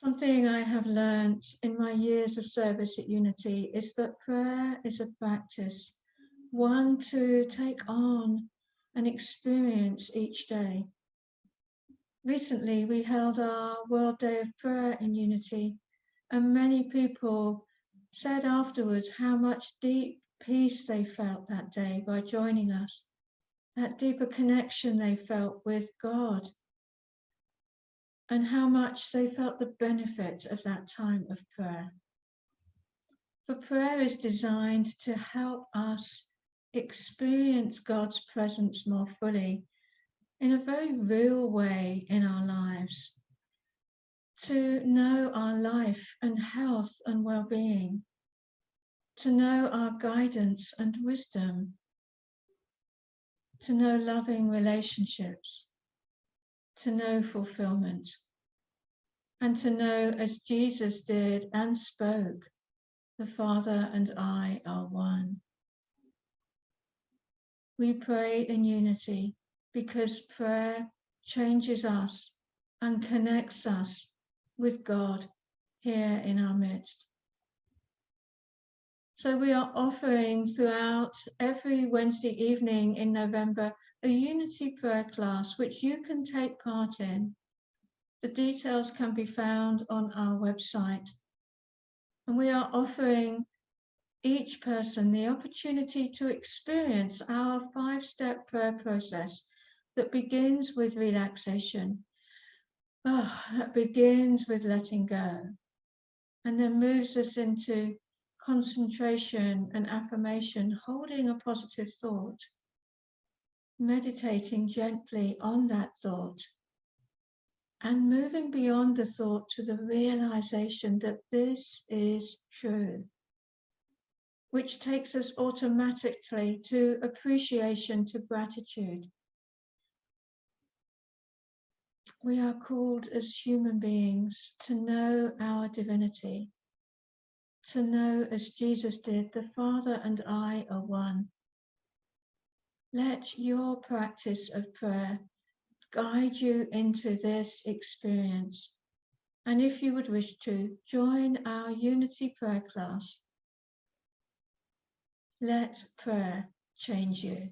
Something I have learnt in my years of service at Unity is that prayer is a practice, one to take on and experience each day. Recently, we held our World Day of Prayer in Unity, and many people said afterwards how much deep peace they felt that day by joining us, that deeper connection they felt with God, and how much they felt the benefit of that time of prayer. For prayer is designed to help us experience God's presence more fully in a very real way in our lives, to know our life and health and well-being, to know our guidance and wisdom, to know loving relationships, to know fulfillment, and to know, as Jesus did and spoke, the Father and I are one. We pray in unity because prayer changes us and connects us with God here in our midst. So we are offering throughout every Wednesday evening in November a unity prayer class which you can take part in. The details can be found on our website. And we are offering each person the opportunity to experience our 5-step prayer process that begins with relaxation, that begins with letting go, and then moves us into concentration and affirmation, holding a positive thought, meditating gently on that thought, and moving beyond the thought to the realization that this is true, which takes us automatically to appreciation, to gratitude. We are called as human beings to know our divinity, to know, as Jesus did, the Father and I are one. Let your practice of prayer guide you into this experience. And if you would wish to, join our Unity prayer class. Let prayer change you.